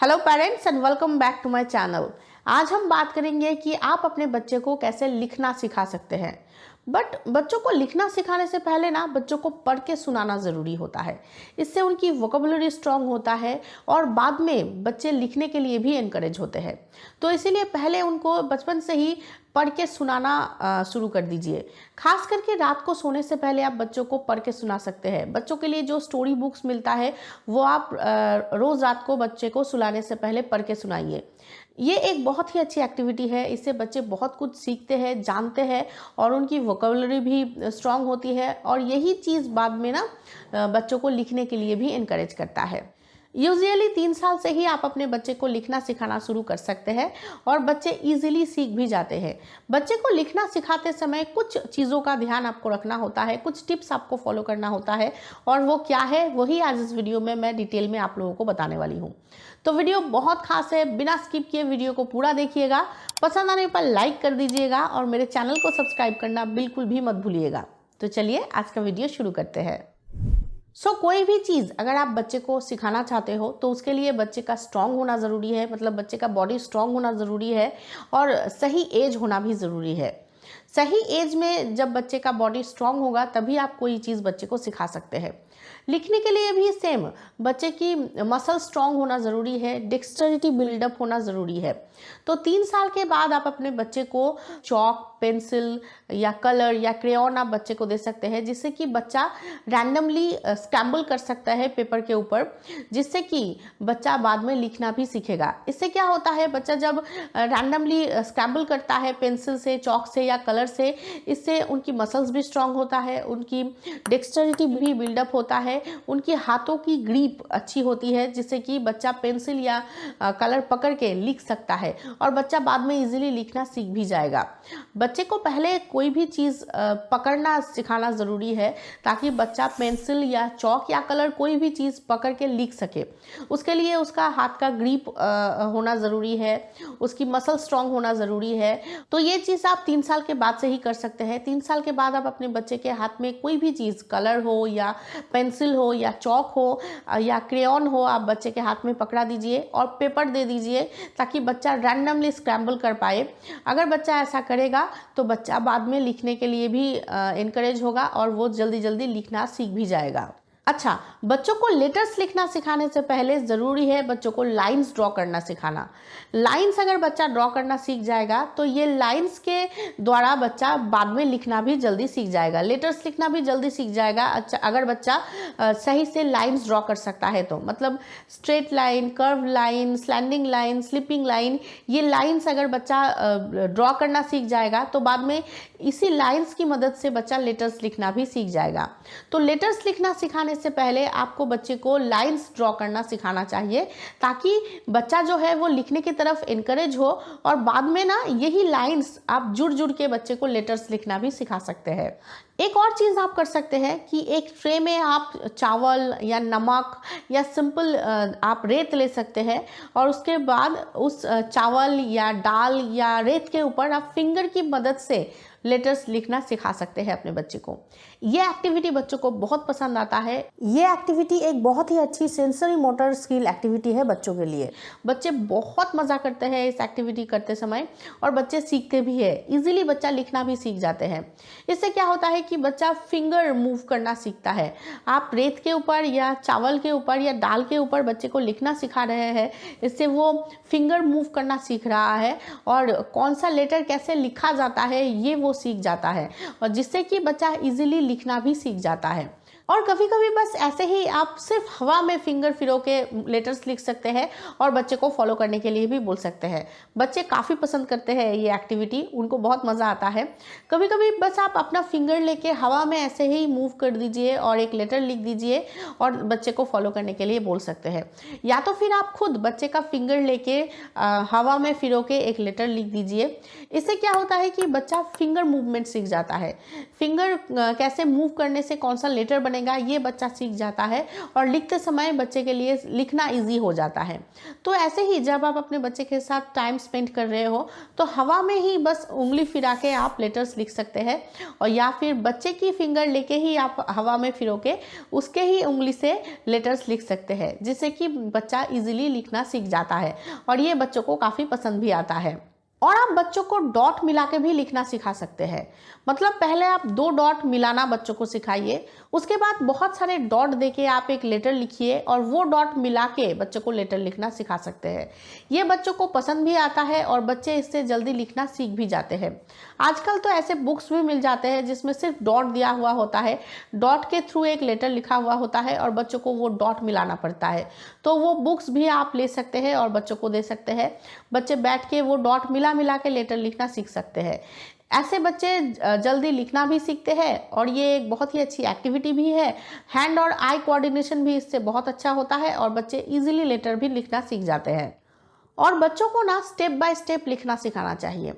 Hello parents and welcome back to my channel. आज हम बात करेंगे कि आप अपने बच्चे को कैसे लिखना सिखा सकते हैं। बट बच्चों को लिखना सिखाने से पहले ना बच्चों को पढ़ के सुनाना ज़रूरी होता है। इससे उनकी वोकेबुलरी स्ट्रांग होता है और बाद में बच्चे लिखने के लिए भी इनकरेज होते हैं। तो इसीलिए पहले उनको बचपन से ही पढ़ के सुनाना शुरू कर दीजिए। खास करके रात को सोने से पहले आप बच्चों को पढ़ के सुना सकते हैं। बच्चों के लिए जो स्टोरी बुक्स मिलता है वो आप रोज़ रात को बच्चे को सुलाने से पहले पढ़ के सुनाइए। ये एक बहुत ही अच्छी एक्टिविटी है। इससे बच्चे बहुत कुछ सीखते हैं, जानते हैं और उनकी वोकेबुलरी भी स्ट्रांग होती है और यही चीज़ बाद में ना बच्चों को लिखने के लिए भी इनकरेज करता है। यूजुअली 3 साल से ही आप अपने बच्चे को लिखना सिखाना शुरू कर सकते हैं और बच्चे इजीली सीख भी जाते हैं। बच्चे को लिखना सिखाते समय कुछ चीज़ों का ध्यान आपको रखना होता है, कुछ टिप्स आपको फॉलो करना होता है और वो क्या है वही आज इस वीडियो में मैं डिटेल में आप लोगों को बताने वाली हूँ। तो वीडियो बहुत खास है, बिना स्किप किए वीडियो को पूरा देखिएगा। पसंद आने पर लाइक कर दीजिएगा और मेरे चैनल को सब्सक्राइब करना बिल्कुल भी मत भूलिएगा। तो चलिए आज का वीडियो शुरू करते हैं। कोई भी चीज़ अगर आप बच्चे को सिखाना चाहते हो तो उसके लिए बच्चे का स्ट्रांग होना ज़रूरी है, मतलब बच्चे का बॉडी स्ट्रांग होना ज़रूरी है और सही एज होना भी ज़रूरी है। सही एज में जब बच्चे का बॉडी स्ट्रांग होगा तभी आप कोई चीज़ बच्चे को सिखा सकते हैं। लिखने के लिए भी सेम, बच्चे की मसल स्ट्रांग होना ज़रूरी है, डेक्स्टरिटी बिल्डअप होना ज़रूरी है। तो 3 साल के बाद आप अपने बच्चे को चॉक, पेंसिल या कलर या क्रेयॉन आप बच्चे को दे सकते हैं, जिससे कि बच्चा रैंडमली स्क्रैम्बल कर सकता है पेपर के ऊपर, जिससे कि बच्चा बाद में लिखना भी सीखेगा। इससे क्या होता है, बच्चा जब रैंडमली स्क्रैम्बल करता है पेंसिल से, चॉक से या कलर से, इससे उनकी मसल्स भी स्ट्रांग होता है, उनकी डेक्स्टरिटी भी बिल्डअप होता है, उनके हाथों की ग्रिप अच्छी होती है, जिससे कि बच्चा पेंसिल या कलर पकड़ के लिख सकता है और बच्चा बाद में इजीली लिखना सीख भी जाएगा। बच्चे को पहले कोई भी चीज़ पकड़ना सिखाना ज़रूरी है ताकि बच्चा पेंसिल या चॉक या कलर कोई भी चीज़ पकड़ के लिख सके। उसके लिए उसका हाथ का ग्रिप होना ज़रूरी है, उसकी मसल स्ट्रांग होना ज़रूरी है। तो ये चीज़ आप 3 साल के बाद से ही कर सकते हैं। 3 साल के बाद आप अपने बच्चे के हाथ में कोई भी चीज़, कलर हो या पेंसिल हो या चॉक हो या क्रेयॉन हो, आप बच्चे के हाथ में पकड़ा दीजिए और पेपर दे दीजिए ताकि बच्चा रैंडमली स्क्रैम्बल कर पाए। अगर बच्चा ऐसा करेगा तो बच्चा बाद में लिखने के लिए भी इनकरेज होगा और वो जल्दी जल्दी लिखना सीख भी जाएगा। अच्छा, बच्चों को लेटर्स लिखना सिखाने से पहले ज़रूरी है बच्चों को लाइंस ड्रॉ करना सिखाना। लाइंस अगर बच्चा ड्रॉ करना सीख जाएगा तो ये लाइंस के द्वारा बच्चा बाद में लिखना भी जल्दी सीख जाएगा, लेटर्स लिखना भी जल्दी सीख जाएगा। अच्छा, अगर बच्चा सही से लाइंस ड्रॉ कर सकता है तो, मतलब straight line, curve line, slanting line, sleeping line, ये लाइंस अगर बच्चा ड्रॉ करना सीख जाएगा तो बाद में इसी लाइंस की मदद से बच्चा लेटर्स लिखना भी सीख जाएगा। तो लेटर्स लिखना सिखाने से पहले आपको बच्चे को लाइंस ड्रॉ करना सिखाना चाहिए ताकि बच्चा जो है वो लिखने की तरफ इनकरेज हो और बाद में ना यही लाइंस आप जुड़ जुड़ के बच्चे को लेटर्स लिखना भी सिखा सकते हैं। एक और चीज़ आप कर सकते हैं कि एक ट्रे में आप चावल या नमक या सिंपल आप रेत ले सकते हैं और उसके बाद उस चावल या दाल या रेत के ऊपर आप फिंगर की मदद से लेटर्स लिखना सिखा सकते हैं अपने बच्चे को। ये एक्टिविटी बच्चों को बहुत पसंद आता है। ये एक्टिविटी एक बहुत ही अच्छी सेंसरी मोटर स्किल एक्टिविटी है बच्चों के लिए। बच्चे बहुत मज़ा करते हैं इस एक्टिविटी करते समय और बच्चे सीखते भी है, इजीली बच्चा लिखना भी सीख जाते हैं। इससे क्या होता है कि बच्चा फिंगर मूव करना सीखता है। आप रेत के ऊपर या चावल के ऊपर या दाल के ऊपर बच्चे को लिखना सिखा रहे हैं, इससे वो फिंगर मूव करना सीख रहा है और कौन सा लेटर कैसे लिखा जाता है ये वो सीख जाता है और जिससे कि बच्चा इजीली लिखना भी सीख जाता है। और कभी कभी बस ऐसे ही आप सिर्फ हवा में फिंगर फिरो के लेटर्स लिख सकते हैं और बच्चे को फॉलो करने के लिए भी बोल सकते हैं। बच्चे काफ़ी पसंद करते हैं ये एक्टिविटी, उनको बहुत मज़ा आता है। कभी कभी बस आप अपना फिंगर लेके हवा में ऐसे ही मूव कर दीजिए और एक लेटर लिख दीजिए और बच्चे को फॉलो करने के लिए बोल सकते हैं। या तो फिर आप खुद बच्चे का फिंगर लेके हवा में फिरो के एक लेटर लिख दीजिए। इससे क्या होता है कि बच्चा फिंगर मूवमेंट सीख जाता है। फिंगर कैसे मूव करने से कौन सा लेटर बनेगा बनेगा ये बच्चा सीख जाता है और लिखते समय बच्चे के लिए लिखना ईजी हो जाता है। तो ऐसे ही जब आप अपने बच्चे के साथ टाइम स्पेंड कर रहे हो तो हवा में ही बस उंगली फिरा के आप लेटर्स लिख सकते हैं, और या फिर बच्चे की फिंगर लेके ही आप हवा में फिरो के उसके ही उंगली से लेटर्स लिख सकते हैं, जिससे कि बच्चा इजीली लिखना सीख जाता है और ये बच्चों को काफ़ी पसंद भी आता है। और आप बच्चों को डॉट मिला के भी लिखना सिखा सकते हैं। मतलब पहले आप 2 डॉट मिलाना बच्चों को सिखाइए, उसके बाद बहुत सारे डॉट देके आप एक लेटर लिखिए और वो डॉट मिला के बच्चों को लेटर लिखना सिखा सकते हैं। ये बच्चों को पसंद भी आता है और बच्चे इससे जल्दी लिखना सीख भी जाते हैं। आजकल तो ऐसे बुक्स भी मिल जाते हैं जिसमें सिर्फ डॉट दिया हुआ होता है, डॉट के थ्रू एक लेटर लिखा हुआ होता है और बच्चों को वो डॉट मिलाना पड़ता है। तो वो बुक्स भी आप ले सकते हैं और बच्चों को दे सकते हैं। बच्चे बैठ के वो डॉट मिला के लेटर लिखना सीख सकते हैं। ऐसे बच्चे जल्दी लिखना भी सीखते हैं और ये एक बहुत ही अच्छी एक्टिविटी भी है। हैंड और आई कोऑर्डिनेशन भी इससे बहुत अच्छा होता है और बच्चे इजीली लेटर भी लिखना सीख जाते हैं। और बच्चों को ना स्टेप बाय स्टेप लिखना सिखाना चाहिए।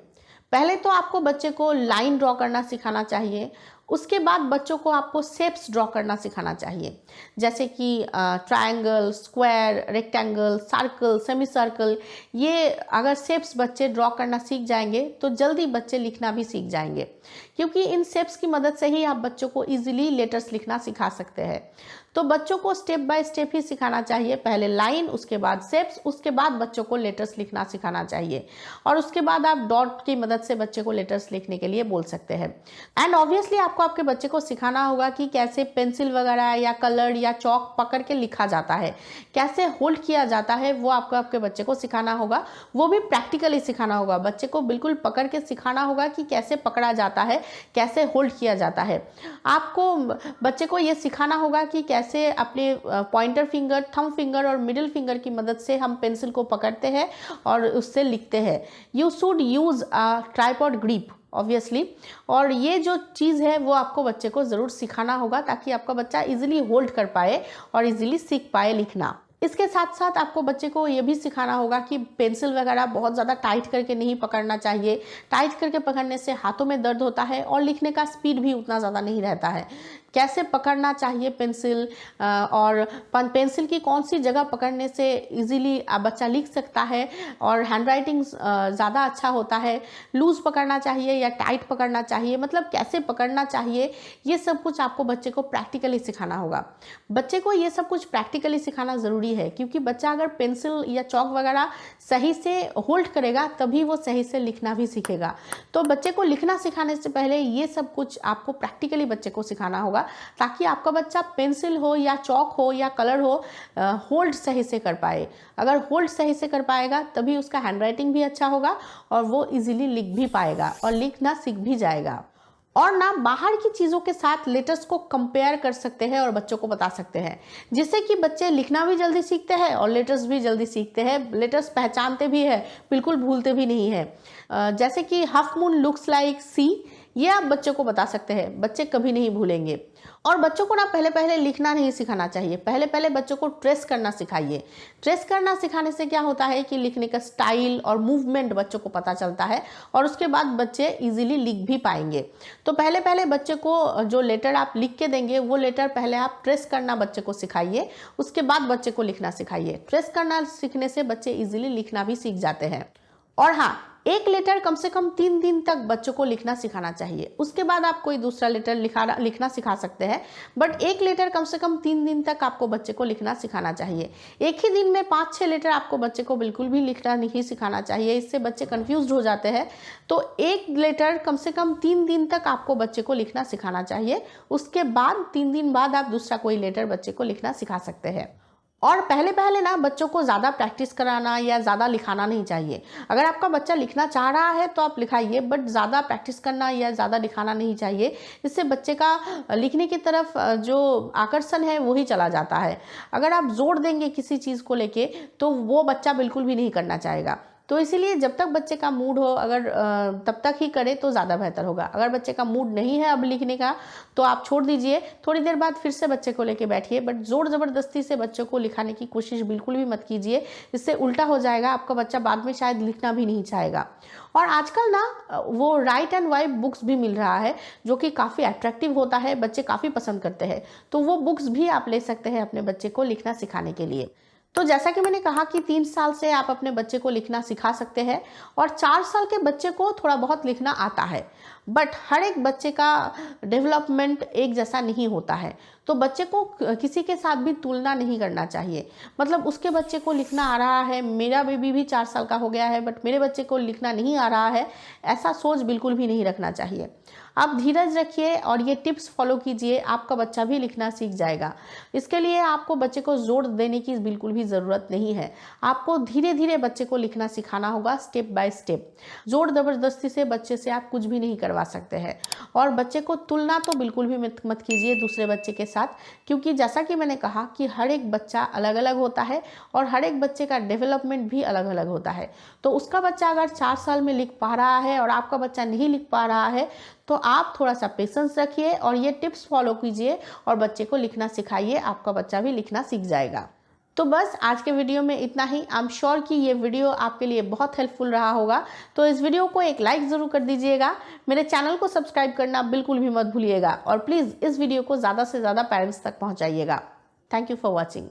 पहले तो आपको बच्चे को लाइन ड्रॉ करना सिखाना चाहिए, उसके बाद बच्चों को आपको शेप्स ड्रॉ करना सिखाना चाहिए, जैसे कि triangle, square, rectangle, circle, semi circle. ये अगर शेप्स बच्चे ड्रॉ करना सीख जाएंगे तो जल्दी बच्चे लिखना भी सीख जाएंगे, क्योंकि इन शेप्स की मदद से ही आप बच्चों को इजीली लेटर्स लिखना सिखा सकते हैं। तो बच्चों को स्टेप बाय स्टेप ही सिखाना चाहिए, पहले लाइन, उसके बाद शेप्स, उसके बाद बच्चों को लेटर्स लिखना सिखाना चाहिए और उसके बाद आप डॉट की मदद से बच्चे को लेटर्स लिखने के लिए बोल सकते हैं। एंड ऑब्वियसली आपको आपके बच्चे को सिखाना होगा कि कैसे पेंसिल वगैरह या कलर या चौक पकड़ के लिखा जाता है, कैसे होल्ड किया जाता है, वो आपको आपके बच्चे को सिखाना होगा। वो भी प्रैक्टिकली सिखाना होगा, बच्चे को बिल्कुल पकड़ के सिखाना होगा कि कैसे पकड़ा जाता है, कैसे होल्ड किया जाता है। आपको बच्चे को ये सिखाना होगा कि कैसे अपने पॉइंटर फिंगर, थंब फिंगर और मिडिल फिंगर की मदद से हम पेंसिल को पकड़ते हैं और उससे लिखते हैं। You should use a tripod grip obviously, और ये जो चीज़ है वो आपको बच्चे को ज़रूर सिखाना होगा ताकि आपका बच्चा इजीली होल्ड कर पाए और इजीली सीख पाए लिखना। इसके साथ साथ आपको बच्चे को ये भी सिखाना होगा कि पेंसिल वगैरह बहुत ज़्यादा टाइट करके नहीं पकड़ना चाहिए। टाइट करके पकड़ने से हाथों में दर्द होता है और लिखने का स्पीड भी उतना ज़्यादा नहीं रहता है। कैसे पकड़ना चाहिए पेंसिल, और पेंसिल की कौन सी जगह पकड़ने से इजीली बच्चा लिख सकता है और हैंडराइटिंग ज़्यादा अच्छा होता है, लूज़ पकड़ना चाहिए या टाइट पकड़ना चाहिए, मतलब कैसे पकड़ना चाहिए, ये सब कुछ आपको बच्चे को प्रैक्टिकली सिखाना होगा। बच्चे को ये सब कुछ प्रैक्टिकली सिखाना ज़रूरी है, क्योंकि बच्चा अगर पेंसिल या चौक वगैरह सही से होल्ड करेगा तभी वो सही से लिखना भी सीखेगा। तो बच्चे को लिखना सिखाने से पहले ये सब कुछ आपको प्रैक्टिकली बच्चे को सिखाना होगा, ताकि आपका बच्चा पेंसिल हो या चौक हो या कलर हो, होल्ड सही से कर पाए। अगर होल्ड सही से कर पाएगा तभी उसका हैंडराइटिंग भी अच्छा होगा और वो इजीली लिख भी पाएगा और लिखना सीख भी जाएगा। और ना बाहर की चीज़ों के साथ लेटर्स को कंपेयर कर सकते हैं और बच्चों को बता सकते हैं, जिससे कि बच्चे लिखना भी जल्दी सीखते हैं और लेटर्स भी जल्दी सीखते हैं। लेटर्स पहचानते भी है, बिल्कुल भूलते भी नहीं है। जैसे कि हाफ मून लुक्स लाइक सी, ये आप बच्चों को बता सकते हैं, बच्चे कभी नहीं भूलेंगे। और बच्चों को ना पहले पहले लिखना नहीं सिखाना चाहिए, पहले पहले बच्चों को ट्रेस करना सिखाइए। ट्रेस करना सिखाने से क्या होता है कि लिखने का स्टाइल और मूवमेंट बच्चों को पता चलता है और उसके बाद बच्चे इजीली लिख भी पाएंगे। तो पहले पहले बच्चे को जो लेटर आप लिख के देंगे वो लेटर पहले आप ट्रेस करना बच्चे को सिखाइए, उसके बाद बच्चे को लिखना सिखाइए। ट्रेस करना सीखने से बच्चे इजीली लिखना भी सीख जाते हैं। और हाँ, एक लेटर कम से कम 3 दिन तक बच्चों को लिखना सिखाना चाहिए, उसके बाद आप कोई दूसरा लेटर लिखना सिखा सकते हैं, बट एक लेटर कम से कम 3 दिन तक आपको बच्चे को लिखना सिखाना चाहिए। एक ही दिन में 5-6 लेटर आपको बच्चे को बिल्कुल भी लिखना नहीं सिखाना चाहिए, इससे बच्चे कंफ्यूज हो जाते हैं। तो एक लेटर कम से कम 3 दिन तक आपको बच्चे को लिखना सिखाना चाहिए, उसके बाद 3 दिन बाद आप दूसरा कोई लेटर बच्चे को लिखना सिखा सकते हैं। और पहले पहले ना बच्चों को ज़्यादा प्रैक्टिस कराना या ज़्यादा लिखाना नहीं चाहिए। अगर आपका बच्चा लिखना चाह रहा है तो आप लिखाइए, बट ज़्यादा प्रैक्टिस करना या ज़्यादा लिखाना नहीं चाहिए। इससे बच्चे का लिखने की तरफ जो आकर्षण है वही चला जाता है। अगर आप जोर देंगे किसी चीज़ को लेके तो वो बच्चा बिल्कुल भी नहीं करना चाहेगा। तो इसीलिए जब तक बच्चे का मूड हो, अगर तब तक ही करे तो ज़्यादा बेहतर होगा। अगर बच्चे का मूड नहीं है अब लिखने का तो आप छोड़ दीजिए, थोड़ी देर बाद फिर से बच्चे को लेके बैठिए, बट ज़ोर ज़बरदस्ती से बच्चे को लिखाने की कोशिश बिल्कुल भी मत कीजिए। इससे उल्टा हो जाएगा, आपका बच्चा बाद में शायद लिखना भी नहीं चाहेगा। और आजकल ना वो राइट एंड वाइट बुक्स भी मिल रहा है जो कि काफ़ी अट्रैक्टिव होता है, बच्चे काफ़ी पसंद करते हैं। तो वो बुक्स भी आप ले सकते हैं अपने बच्चे को लिखना सिखाने के लिए। तो जैसा कि मैंने कहा कि 3 साल से आप अपने बच्चे को लिखना सिखा सकते हैं और 4 साल के बच्चे को थोड़ा बहुत लिखना आता है। बट हर एक बच्चे का डेवलपमेंट एक जैसा नहीं होता है, तो बच्चे को किसी के साथ भी तुलना नहीं करना चाहिए। मतलब उसके बच्चे को लिखना आ रहा है, मेरा बेबी भी 4 साल का हो गया है बट मेरे बच्चे को लिखना नहीं आ रहा है, ऐसा सोच बिल्कुल भी नहीं रखना चाहिए। आप धीरज रखिए और ये टिप्स फॉलो कीजिए, आपका बच्चा भी लिखना सीख जाएगा। इसके लिए आपको बच्चे को जोर देने की बिल्कुल भी ज़रूरत नहीं है। आपको धीरे धीरे बच्चे को लिखना सिखाना होगा, स्टेप बाय स्टेप। जोर ज़बरदस्ती से बच्चे से आप कुछ भी नहीं करवा सकते हैं। और बच्चे को तुलना तो बिल्कुल भी मत कीजिए दूसरे बच्चे के साथ, क्योंकि जैसा कि मैंने कहा कि हर एक बच्चा अलग अलग होता है और हर एक बच्चे का डेवलपमेंट भी अलग अलग होता है। तो उसका बच्चा अगर 4 साल में लिख पा रहा है और आपका बच्चा नहीं लिख पा रहा है, तो आप थोड़ा सा पेशेंस रखिए और ये टिप्स फॉलो कीजिए और बच्चे को लिखना सिखाइए, आपका बच्चा भी लिखना सीख जाएगा। तो बस आज के वीडियो में इतना ही। आई एम श्योर कि ये वीडियो आपके लिए बहुत हेल्पफुल रहा होगा। तो इस वीडियो को एक लाइक ज़रूर कर दीजिएगा, मेरे चैनल को सब्सक्राइब करना बिल्कुल भी मत भूलिएगा और प्लीज़ इस वीडियो को ज़्यादा से ज़्यादा पेरेंट्स तक पहुँचाइएगा। Thank you for watching.